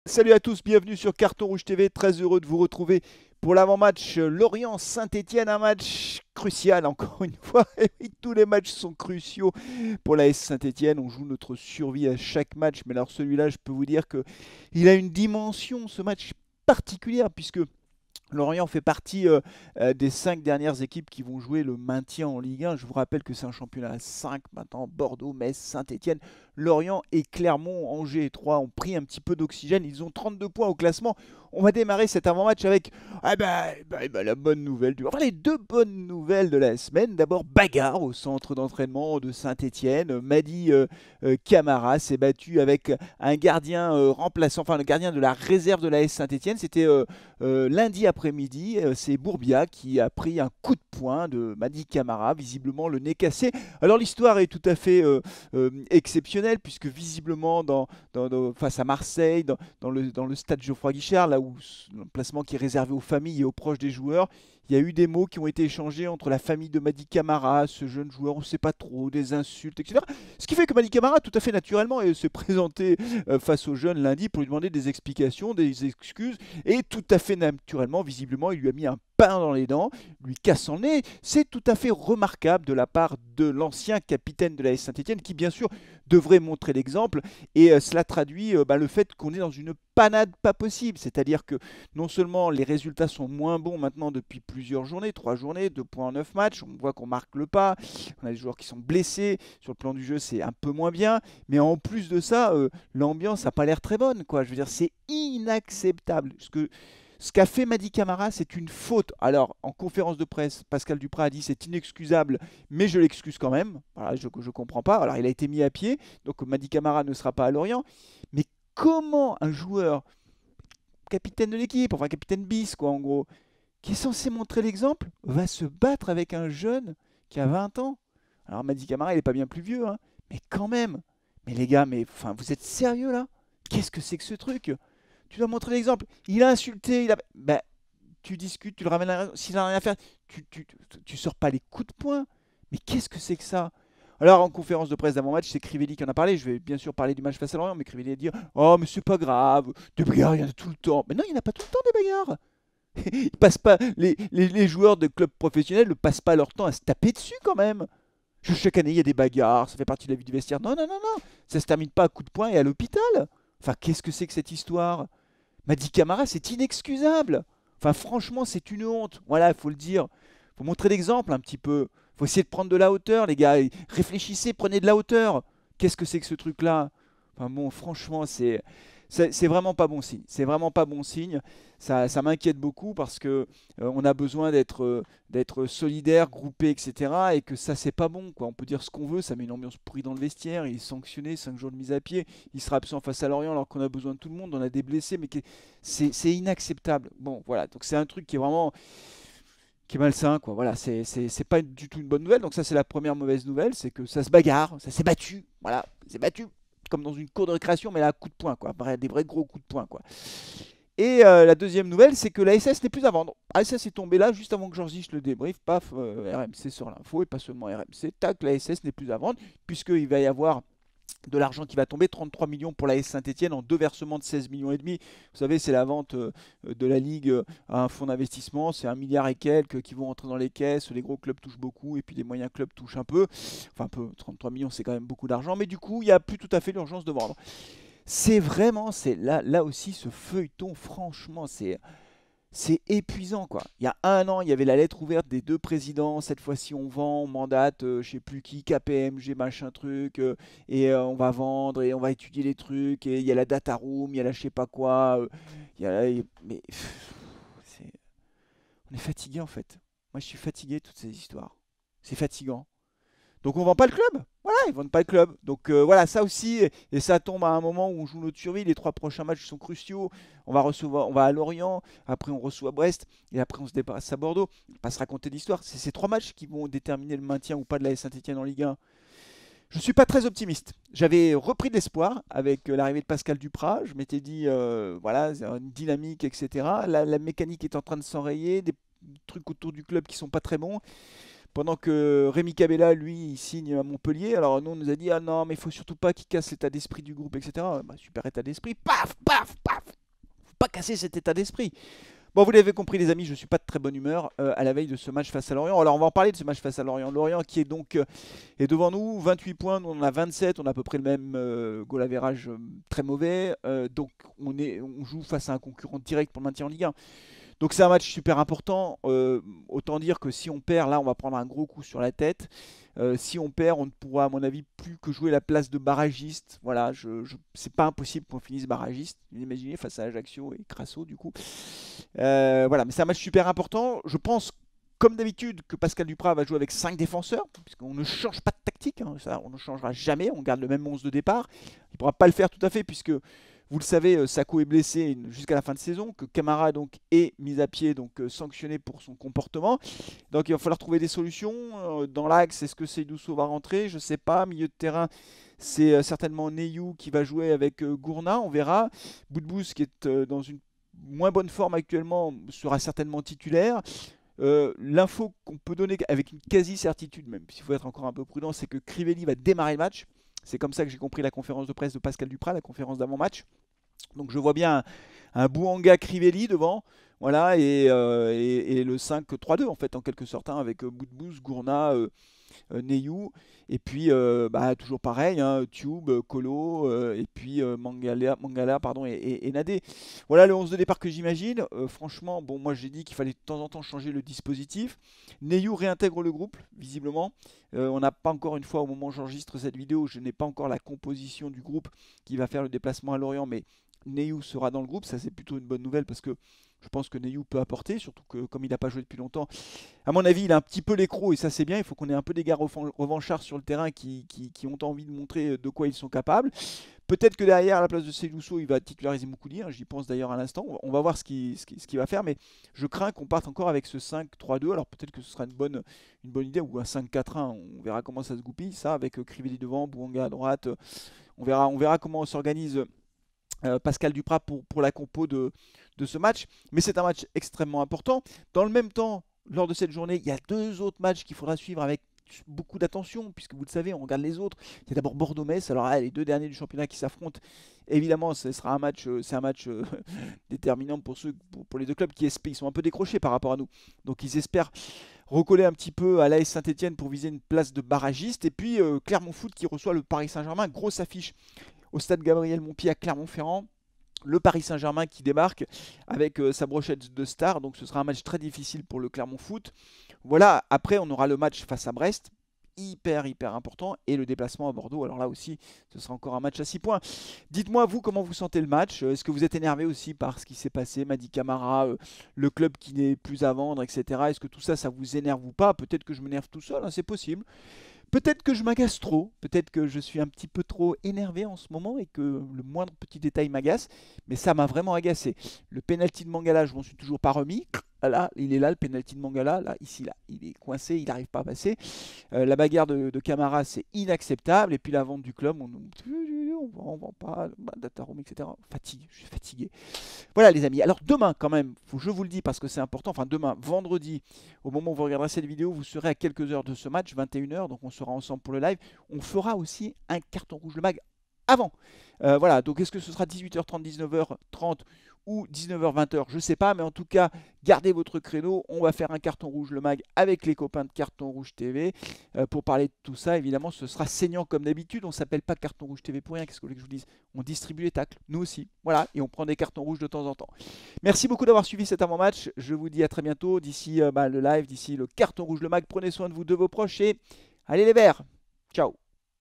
Salut à tous, bienvenue sur Carton Rouge TV. Très heureux de vous retrouver pour l'avant-match Lorient-Saint-Étienne. Un match crucial, encore une fois. Et oui, tous les matchs sont cruciaux pour la S Saint-Étienne. On joue notre survie à chaque match. Mais alors, celui-là, je peux vous dire qu'il a une dimension, ce match particulière, puisque Lorient fait partie des 5 dernières équipes qui vont jouer le maintien en Ligue 1. Je vous rappelle que c'est un championnat à 5 maintenant. Bordeaux, Metz, Saint-Étienne, Lorient et Clermont, Angers et Troyes ont pris un petit peu d'oxygène. Ils ont 32 points au classement. On va démarrer cet avant-match avec la bonne nouvelle enfin, les deux bonnes nouvelles de la semaine. D'abord, bagarre au centre d'entraînement de Saint-Étienne. Mady Camara s'est battu avec un gardien remplaçant, enfin le gardien de la réserve de la S Saint-Étienne. C'était lundi après-midi, c'est Bourbia qui a pris un coup de poing de Mady Camara, visiblement le nez cassé. Alors l'histoire est tout à fait exceptionnelle puisque visiblement face à Marseille, dans le stade Geoffroy Guichard, là où l'emplacement qui est réservé aux familles et aux proches des joueurs, il y a eu des mots qui ont été échangés entre la famille de Mady Camara, ce jeune joueur, on ne sait pas trop, des insultes, etc. Ce qui fait que Mady Camara, tout à fait naturellement, s'est présenté face aux jeunes lundi pour lui demander des explications, des excuses, et tout à fait naturellement, visiblement, il lui a mis un pain dans les dents, lui cassant le nez. C'est tout à fait remarquable de la part de l'ancien capitaine de la S Saint-Etienne qui, bien sûr, devrait montrer l'exemple. Et cela traduit le fait qu'on est dans une panade pas possible. C'est-à-dire que non seulement les résultats sont moins bons maintenant depuis plusieurs journées, 3 journées, 2 points en 9 matchs, on voit qu'on marque le pas, on a des joueurs qui sont blessés, sur le plan du jeu c'est un peu moins bien, mais en plus de ça, l'ambiance n'a pas l'air très bonne, quoi. Je veux dire, c'est inacceptable. Ce qu'a fait Mady Camara, c'est une faute. Alors, en conférence de presse, Pascal Duprat a dit c'est inexcusable, mais je l'excuse quand même. Voilà, je ne comprends pas. Alors, il a été mis à pied, donc Mady Camara ne sera pas à Lorient. Mais comment un joueur, capitaine de l'équipe, enfin capitaine bis, quoi, en gros, qui est censé montrer l'exemple, va se battre avec un jeune qui a 20 ans? Alors, Mady Camara, il n'est pas bien plus vieux, hein, mais quand même. Mais les gars, mais enfin, vous êtes sérieux là? Qu'est-ce que c'est que ce truc? Tu dois montrer l'exemple. Il a insulté, tu discutes, tu le ramènes à la raison. S'il n'a rien à faire, tu sors pas les coups de poing. Mais qu'est-ce que c'est que ça? Alors, en conférence de presse d'avant-match, c'est Crivelli qui en a parlé. Je vais bien sûr parler du match face à Lorient, mais Crivelli a dit oh, mais c'est pas grave, des bagarres, il y en a tout le temps. Mais non, il n'y en a pas tout le temps des bagarres. Ils passent pas, les joueurs de clubs professionnels ne passent pas leur temps à se taper dessus quand même. Chaque année, il y a des bagarres, ça fait partie de la vie du vestiaire. Non, non, non, non, ça se termine pas à coups de poing et à l'hôpital. Enfin, qu'est-ce que c'est que cette histoire? Mady Camara, c'est inexcusable. Enfin, franchement, c'est une honte. Voilà, il faut le dire. Il faut montrer l'exemple un petit peu. Il faut essayer de prendre de la hauteur, les gars. Réfléchissez, prenez de la hauteur. Qu'est-ce que c'est que ce truc-là? Enfin bon, franchement, c'est vraiment pas bon signe. C'est vraiment pas bon signe. Ça m'inquiète beaucoup parce que on a besoin d'être solidaire, groupé, etc. Et que ça, c'est pas bon, quoi. On peut dire ce qu'on veut, ça met une ambiance pourrie dans le vestiaire. Il est sanctionné, 5 jours de mise à pied. Il sera absent face à Lorient alors qu'on a besoin de tout le monde. On a des blessés, mais c'est inacceptable. Bon, voilà. Donc c'est un truc qui est vraiment qui est malsain, quoi. Voilà, c'est pas du tout une bonne nouvelle. Donc ça, c'est la première mauvaise nouvelle, c'est que ça se bagarre, ça s'est battu. Voilà, c'est battu comme dans une cour de récréation, mais là, à coups de poing, quoi. Des vrais gros coups de poing, quoi. Et la deuxième nouvelle, c'est que la SS n'est plus à vendre. La SS est tombée là juste avant que j'enregistre le débrief. Paf, RMC sur l'info et pas seulement RMC. Tac, la SS n'est plus à vendre puisqu'il va y avoir de l'argent qui va tomber, 33 millions pour la S Saint-Etienne en deux versements de 16 millions et demi. Vous savez, c'est la vente de la Ligue à un fonds d'investissement, c'est 1 milliard et quelques qui vont entrer dans les caisses, les gros clubs touchent beaucoup et puis les moyens clubs touchent un peu. Enfin un peu, 33 millions c'est quand même beaucoup d'argent, mais du coup il n'y a plus tout à fait l'urgence de vendre. C'est vraiment, c'est là aussi ce feuilleton, franchement, c'est épuisant, quoi. Il y a un an, il y avait la lettre ouverte des deux présidents. Cette fois-ci, on vend, on mandate, je sais plus qui, KPMG, machin truc, et on va vendre et on va étudier les trucs. Et il y a la data room, il y a la je sais pas quoi. Il y a mais on est fatigué en fait. Moi, je suis fatigué de toutes ces histoires. C'est fatigant. Donc on vend pas le club. Voilà, ils vendent pas le club. Donc voilà, ça aussi, et ça tombe à un moment où on joue notre survie. Les 3 prochains matchs sont cruciaux. On va à Lorient, après on reçoit Brest, et après on se débarrasse à Bordeaux. On va pas se raconter l'histoire. C'est ces 3 matchs qui vont déterminer le maintien ou pas de la Saint-Etienne en Ligue 1. Je ne suis pas très optimiste. J'avais repris de l'espoir avec l'arrivée de Pascal Duprat. Je m'étais dit, voilà, c'est une dynamique, etc. La mécanique est en train de s'enrayer, des trucs autour du club qui sont pas très bons. Pendant que Rémi Cabella, lui, il signe à Montpellier. Alors nous, on nous a dit, ah non, mais il faut surtout pas qu'il casse l'état d'esprit du groupe, etc. Bah, super état d'esprit, paf, paf, paf. casser cet état d'esprit. Bon, vous l'avez compris les amis, je ne suis pas de très bonne humeur à la veille de ce match face à Lorient. Alors on va en parler de ce match face à Lorient. Lorient qui est donc est devant nous, 28 points, nous on en a 27, on a à peu près le même goal average très mauvais. Donc on joue face à un concurrent direct pour le maintien en Ligue 1. Donc c'est un match super important. Autant dire que si on perd, là on va prendre un gros coup sur la tête. Si on perd, on ne pourra à mon avis plus que jouer la place de barragiste. Voilà, c'est pas impossible qu'on finisse barragiste. Imaginez face à Ajaccio et Crasso du coup. Voilà, mais c'est un match super important. Je pense comme d'habitude que Pascal Duprat va jouer avec 5 défenseurs, puisqu'on ne change pas de tactique, hein, ça, on ne changera jamais, on garde le même 11 de départ. Il ne pourra pas le faire tout à fait, puisque vous le savez, Sakho est blessé jusqu'à la fin de saison, que Camara donc, est mis à pied, donc sanctionné pour son comportement. Donc il va falloir trouver des solutions. Dans l'axe, est-ce que Seydousso va rentrer? Je ne sais pas. Milieu de terrain, c'est certainement Neyou qui va jouer avec Gourna, on verra. Boudbouz qui est dans une moins bonne forme actuellement sera certainement titulaire. L'info qu'on peut donner avec une quasi-certitude, même s'il faut être encore un peu prudent, c'est que Crivelli va démarrer le match. C'est comme ça que j'ai compris la conférence de presse de Pascal Duprat, la conférence d'avant-match. Donc je vois bien un Bouanga Crivelli devant, voilà, et le 5-3-2 en fait, en quelque sorte, hein, avec Boudbouz, Gourna, Neyou, et puis toujours pareil, hein, Tube, Kolo, et puis Mangala pardon, et Nadé. Voilà le 11 de départ que j'imagine. Franchement, bon, moi j'ai dit qu'il fallait de temps en temps changer le dispositif. Neyou réintègre le groupe, visiblement. On n'a pas encore une fois, au moment où j'enregistre cette vidéo, je n'ai pas encore la composition du groupe qui va faire le déplacement à Lorient, mais Neyou sera dans le groupe, ça c'est plutôt une bonne nouvelle parce que je pense que Neyou peut apporter, surtout que comme il n'a pas joué depuis longtemps, à mon avis il a un petit peu l'écrou et ça c'est bien, il faut qu'on ait un peu des gars revanchards sur le terrain qui ont envie de montrer de quoi ils sont capables. Peut-être que derrière, à la place de Seydousso, il va titulariser Moukoudi, hein, j'y pense d'ailleurs à l'instant, on va voir ce qu'il va faire, mais je crains qu'on parte encore avec ce 5-3-2, alors peut-être que ce sera une bonne idée, ou un 5-4-1, on verra comment ça se goupille, ça, avec Crivelli devant, Bouanga à droite, on verra comment on s'organise. Pascal Duprat pour la compo de ce match. Mais c'est un match extrêmement important. Dans le même temps, lors de cette journée, il y a 2 autres matchs qu'il faudra suivre avec beaucoup d'attention, puisque vous le savez, on regarde les autres. Il y a d'abord Bordeaux-Metz. Alors les 2 derniers du championnat qui s'affrontent. Évidemment, ce sera un match, c'est un match déterminant pour les 2 clubs qui ils sont un peu décrochés par rapport à nous. Donc ils espèrent recoller un petit peu à l'AS Saint-Etienne pour viser une place de barragiste. Et puis Clermont Foot qui reçoit le Paris Saint-Germain. Grosse affiche au stade Gabriel Montpied à Clermont-Ferrand. Le Paris Saint-Germain qui débarque avec sa brochette de stars. Donc ce sera un match très difficile pour le Clermont Foot. Voilà, après on aura le match face à Brest. Hyper important. Et le déplacement à Bordeaux. Alors là aussi, ce sera encore un match à 6 points. Dites-moi vous comment vous sentez le match. Est-ce que vous êtes énervé aussi par ce qui s'est passé? Madi Camara, le club qui n'est plus à vendre, etc. Est-ce que tout ça, ça vous énerve ou pas? Peut-être que je m'énerve tout seul, hein, c'est possible. Peut-être que je m'agace trop, peut-être que je suis un petit peu trop énervé en ce moment et que le moindre petit détail m'agace, mais ça m'a vraiment agacé. Le penalty de Mangala, je m'en suis toujours pas remis. Là, il est là, le penalty de Mangala, là, ici, là, il est coincé, il n'arrive pas à passer. La bagarre de Camara, c'est inacceptable. Et puis la vente du club, on vend pas, Dataroom, etc. Fatigue, je suis fatigué. Voilà les amis, alors demain quand même, je vous le dis parce que c'est important, enfin demain, vendredi, au moment où vous regarderez cette vidéo, vous serez à quelques heures de ce match, 21 h, donc on sera ensemble pour le live. On fera aussi un carton rouge le mag avant. Voilà, donc est-ce que ce sera 18h30, 19h30 ou 19h, 20h, je ne sais pas, mais en tout cas, gardez votre créneau. On va faire un carton rouge le mag avec les copains de Carton Rouge TV pour parler de tout ça. Évidemment, ce sera saignant comme d'habitude. On ne s'appelle pas Carton Rouge TV pour rien. Qu'est-ce que vous voulez que je vous dise? On distribue les tacles, nous aussi. Voilà, et on prend des cartons rouges de temps en temps. Merci beaucoup d'avoir suivi cet avant-match. Je vous dis à très bientôt. D'ici le live, d'ici le carton rouge le mag, prenez soin de vous, de vos proches et allez les Verts. Ciao.